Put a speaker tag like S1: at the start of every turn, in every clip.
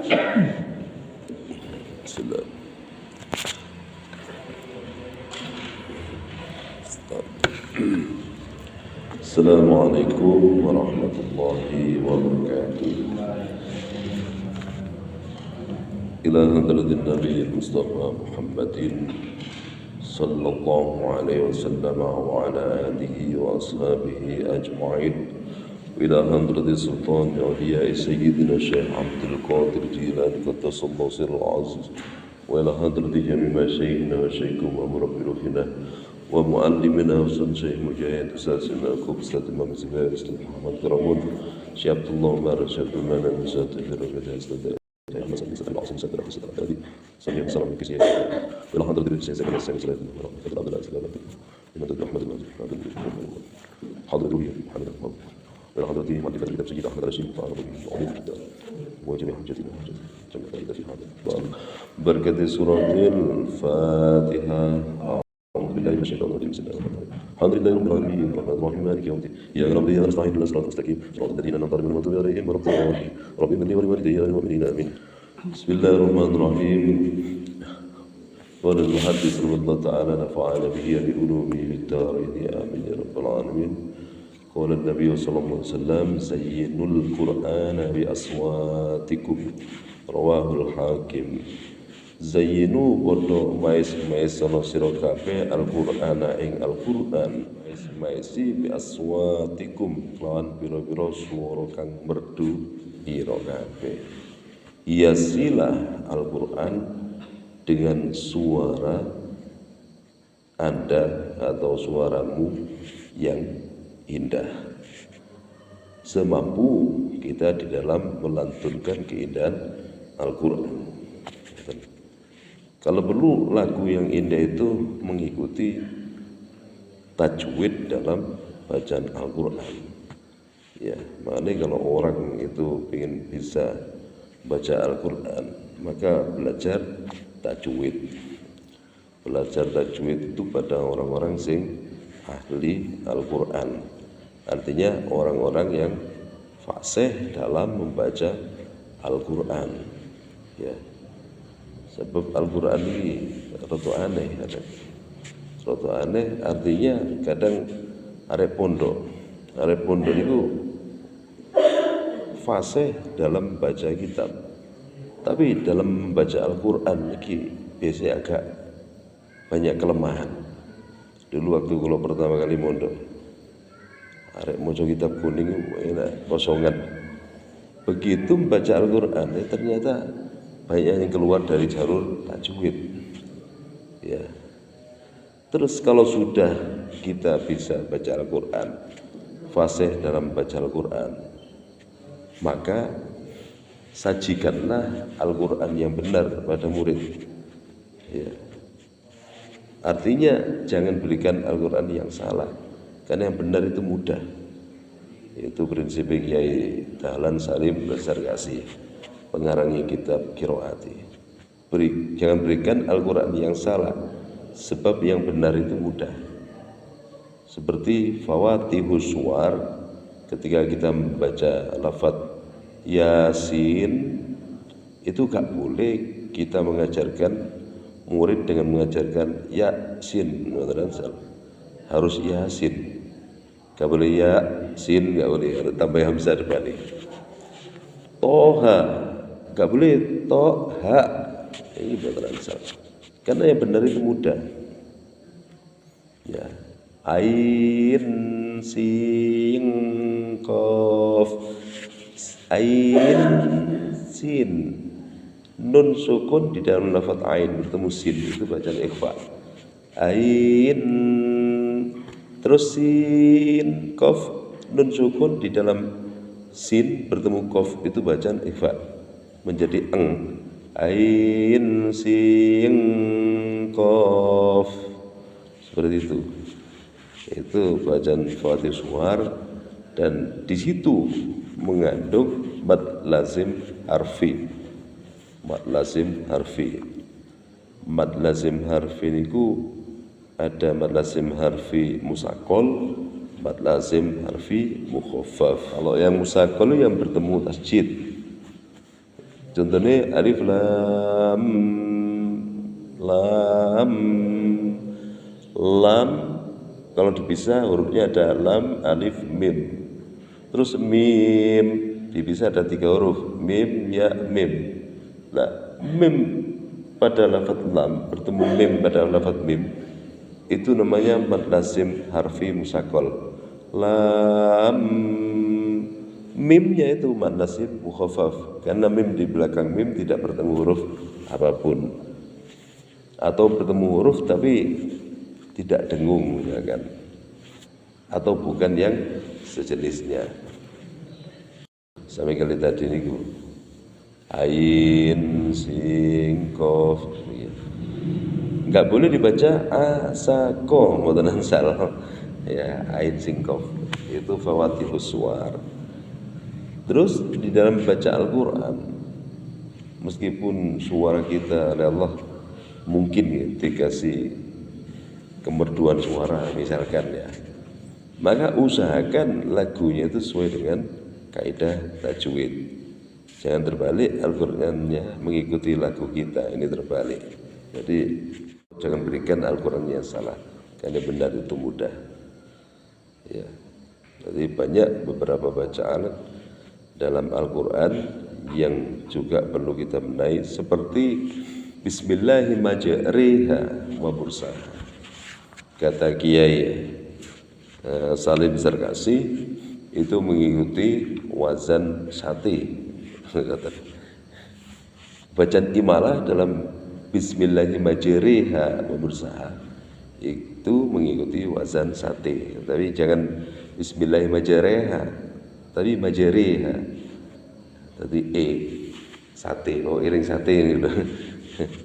S1: Bismillah. Assalamualaikum warahmatullahi wabarakatuh. Ila hadratin Nabi Mustafa Muhammadin sallallahu alaihi wasallam wa ala alihi wa ashabihi ajma'in. Ila hadratin Sultan Awliya Sayyidina Syekh Abdul Qadir Jilani qaddasallahu sirral aziz. Wa ila hadratin jami' masyayikhina wa syaikhum wa murabbi ruhina wa muallimina Hasan Syekh Mujahid Ustazina Akub Ustaz Imam Zubair Ustaz Muhammad Karamun Syekh Abdullah Umar Syekh Abdul Manan Ustaz Firman Ustaz berkati suratul Fatihah. بالله من الشيطان الرجيم بسم الله الرحمن الرحيم الحمد لله رب العالمين الرحمن الرحيم مالك يوم الدين اياك نعبد واياك نستعين اهدنا الصراط المستقيم صراط الذين انعمت عليهم غير المغضوب عليهم ولا الضالين رب اغفر لي ولوالدي والمؤمنين امين بسم الله الرحمن الرحيم قال المحدث رحمه الله تعالى نفعنا به بعلومه في الدارين امين يا رب العالمين قال النبي صلى الله عليه وسلم زينوا القرآن بأصواتكم رواه الحاكم Zayyinu bodo mais-maisono sira kabeh Al-Qur'ana ing Al-Qur'an mais-maisi bi aswatikum lawan pira-pira swara kang merdu ira kabeh. Hiasilah Al-Qur'an dengan suara Anda atau suaramu yang indah. Semampu kita di dalam melantunkan keindahan Al-Qur'an. Kalau perlu lagu yang indah itu mengikuti tajwid dalam bacaan Al-Quran. Ya, makanya kalau orang itu ingin bisa baca Al-Quran, maka belajar tajwid. Belajar tajwid itu pada orang-orang sing ahli Al-Quran. Artinya orang-orang yang fasih dalam membaca Al-Quran. Ya. Sebab Al-Quran ini rada aneh, artinya kadang arek pondok itu fasih dalam baca kitab, tapi dalam membaca Al-Quran ini biasanya agak banyak kelemahan. Dulu waktu kalau pertama kali mondok, arek maca kitab kuning enak kosongan. Begitu membaca Al-Quran ternyata banyak yang keluar dari jalur tajwid. Ya. Terus kalau sudah kita bisa baca Al-Quran, fasih dalam baca Al-Quran, maka sajikanlah Al-Quran yang benar pada murid. Ya. Artinya jangan berikan Al-Quran yang salah, karena yang benar itu mudah. Itu prinsip Kiai Dahlan Salim Basarkasi, pengarangi kitab Qiraati. Jangan berikan Al-Quran yang salah, sebab yang benar itu mudah. Seperti Fawatihus Suwar, ketika kita membaca lafaz Yasin, itu gak boleh kita mengajarkan murid dengan mengajarkan Yasin, harus Yasin. Gak boleh Yasin, gak boleh, harus tambah hamzah depan ini. Toha, gak boleh toha, ini bakalan salah. Karena yang benar itu mudah. Ya, ain sin qaf, ain sin, nun sukun di dalam lafaz ain bertemu sin, itu bacaan ikhfa. Ain, terus sin qaf, nun sukun di dalam sin bertemu qaf, itu bacaan ikhfa, menjadi eng. Ain sin qaf, seperti itu. Itu bacaan Fatih Suwar, dan di situ mengandung mad lazim harfi. Mad lazim harfi. Mad lazim harfi niku ada mad lazim harfi musakol, mad lazim harfi mukhaffaf. Kalau yang musakol yang bertemu tasjid, Contohnya alif lam lam lam, kalau dipisah hurufnya ada lam, alif, mim. Terus mim dipisah ada 3 huruf, mim, ya, mim. Nah, mim pada lafaz lam bertemu mim pada lafaz mim, itu namanya mad lazim harfi musaqqal. Lam, mimnya itu mad lazim mukhaffaf, karena mim di belakang mim tidak bertemu huruf apapun, atau bertemu huruf tapi tidak dengung, ya kan, atau bukan yang sejenisnya. Sampai kali tadi niku ain sin qaf, nggak boleh dibaca asako mboten ansal ya, ain sin qaf itu fawatihus suwar. Terus di dalam baca Al-Qur'an, meskipun suara kita oleh Allah mungkin ya, dikasih kemerduan suara misalkan ya, maka usahakan lagunya itu sesuai dengan kaidah tajwid. Jangan terbalik, Al-Qur'annya mengikuti lagu kita, ini terbalik. Jadi jangan berikan Al-Qur'an yang salah, karena benar itu mudah. Ya. Jadi banyak beberapa bacaan dalam Al-Qur'an yang juga perlu kita benahi, seperti Bismillahirrahmanirrahim wa mursaha. Kata Kiai Salim Zarkasi itu mengikuti wazan sate. Bacaan imalah dalam Bismillahirrahmanirrahim wa mursaha itu mengikuti wazan sate. Tapi jangan Bismillahirrahmanirrahim, tapi majariha. Tadi sate, iring sate gitu.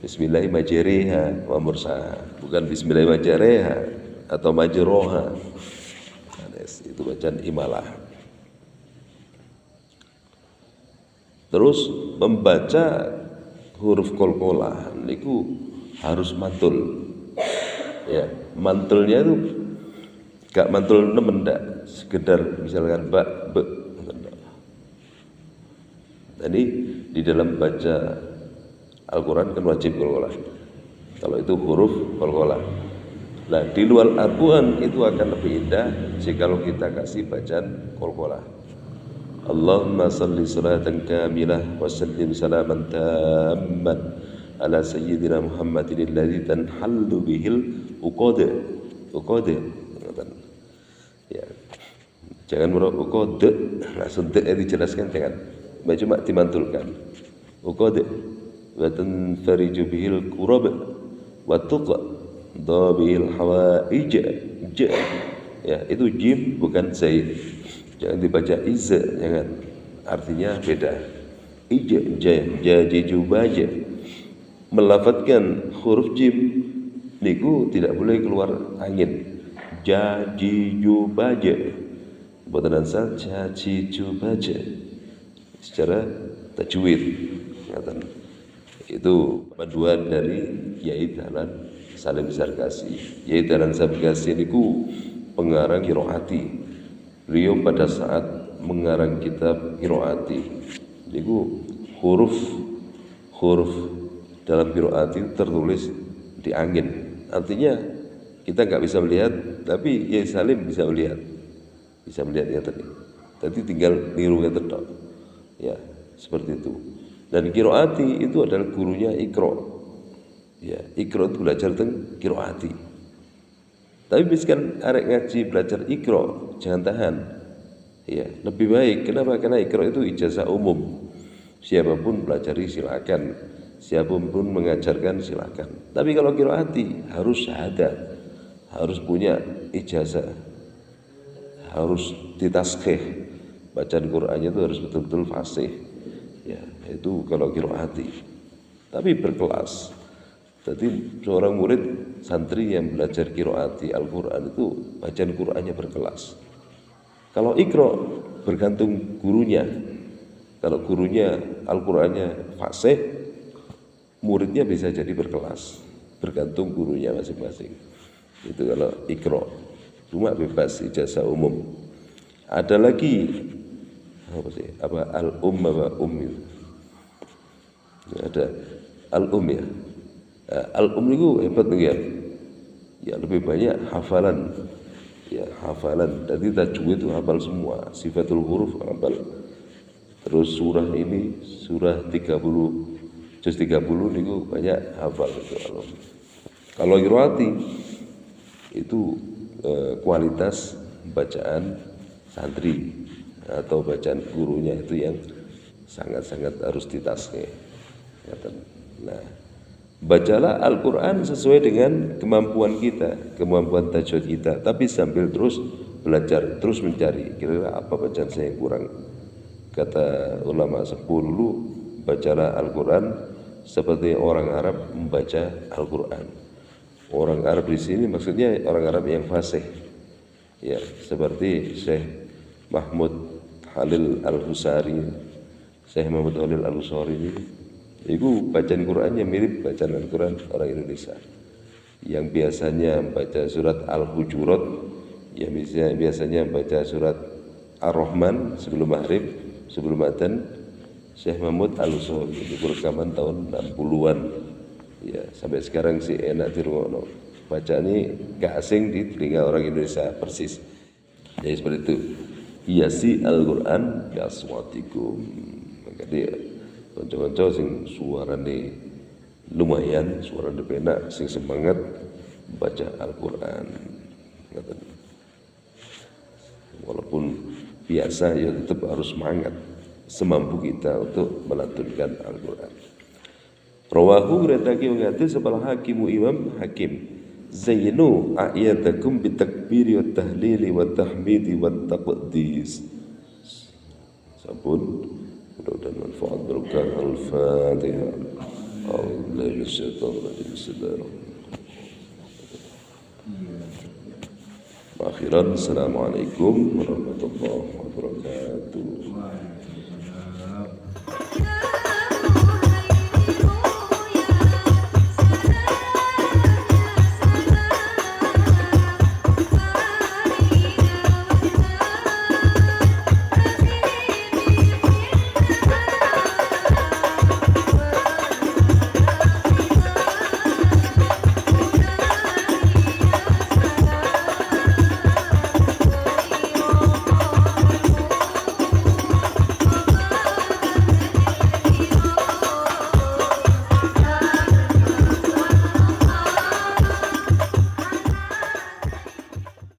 S1: Bismillahirrahmanirrahim wa mursaha, bukan Bismillahirrahmanirrahim atau majroha. Itu bacaan imalah. Terus membaca huruf qalqalah niku harus mantul. Ya, mantulnya itu gak mantul nemen ndak, sekedar misalkan ba, be. Jadi di dalam baca Al-Quran kan wajib qalqalah. Kalau itu huruf qalqalah. Nah, di luar Al-Quran itu akan lebih indah jikalau kita kasih bacaan qalqalah. Allahumma salli salatan kamilah wa sallim salaman tamman ala sayyidina Muhammadin alladzi tanhallu bihil uqad. Ya. Jangan merok uqad, langsung dijelaskan, jangan. Cuma dimantulkan. Uqad wa tanfariju bihil kurab wa tuqda bihil hawaij. Ya, itu jim bukan zaid. Jangan dibaca iza, jangan. Artinya beda. Jaju baja. Melafadzkan huruf jim niku tidak boleh keluar angin. Jaju baja. Boten ansal jaju baja. Secara tajwid. Itu panduan dari Kiai Dahlan Salim Zarkasi. Kiai Dahlan Salim Zarkasi niku pengarang qiraati. Beliau pada saat mengarang kitab qiraati niku huruf dalam qiraati tertulis di angin. Artinya kita nggak bisa melihat, tapi Kiai Salim bisa melihat ya tadi. Tadi tinggal niru ya tok. Ya, seperti itu. Dan qiraati itu adalah gurunya Iqra. Ya, Iqra itu belajar tentang qiraati. Tapi misalkan arek ngaji belajar Iqra, jangan tahan. Ya, lebih baik. Kenapa? Karena Iqra itu ijazah umum. Siapapun pelajari silakan, siapapun mengajarkan silakan. Tapi kalau qiraati harus syahadat, harus punya ijazah, harus ditaskhih. Bacaan Qur'annya itu harus betul-betul fasih. Ya, itu kalau qiraati. Tapi berkelas. Jadi seorang murid santri yang belajar qiraati Al-Qur'an itu bacaan Qur'annya berkelas. Kalau Iqra bergantung gurunya. Kalau gurunya Al-Qur'annya fasih, muridnya bisa jadi berkelas. Bergantung gurunya masing-masing. Itu kalau Iqra. Cuma bebas ijazah umum. Ada lagi apa al-umm Ada al-um ya. Al-um itu hebat nih ya. Ya lebih banyak hafalan. Ya hafalan. Jadi tajwid itu hafal semua. Sifatul huruf hafal. Terus surah ini surah 30 juz 30 niku banyak hafal itu al-um. Kalau qiraati itu kualitas bacaan santri atau bacaan gurunya itu yang sangat-sangat harus ditasbih. Nah, bacalah Al-Quran sesuai dengan kemampuan kita, kemampuan tajwid kita, tapi sambil terus belajar, terus mencari kira-kira apa bacaan saya yang kurang. Kata ulama sepuh dulu, bacalah Al-Quran seperti orang Arab membaca Al-Quran. Orang Arab di sini maksudnya orang Arab yang fasih, ya seperti Syekh Mahmud Halil Al-Husari, Syekh Mahmud Halil Al-Husari ini, itu bacaan Qurannya mirip bacaan Al-Quran orang Indonesia. Yang biasanya baca surat Al-Hujurat, yang biasanya baca surat Ar-Rahman sebelum maghrib, sebelum adzan, Syekh Mahmud Al-Husari itu rekaman tahun 60-an. Ya, sampai sekarang sih enak dirungokno. Bacaan ini gak asing di telinga orang Indonesia persis. Jadi seperti itu. Hiasi Al-Quran bi aswatikum. Jadi kanca-kanca sing suarane lumayan, suarane penak, sing semangat baca Al-Quran. Walaupun biasa ya tetap harus semangat semampu kita untuk melantunkan Al-Quran. Rawahu riwayatake wong hadis sepal Hakim Imam Hakim. Zainu a'yadakum bitakbiri wa tahlili wa tahmidi wa taqdis. Sampun mudah-mudahan manfaat berkah. Al-Fatihah. A'udzubillahi minasyaitonir rajim. Bismillahirrahmanirrahim. Akhiran, assalamualaikum warahmatullahi wabarakatuh.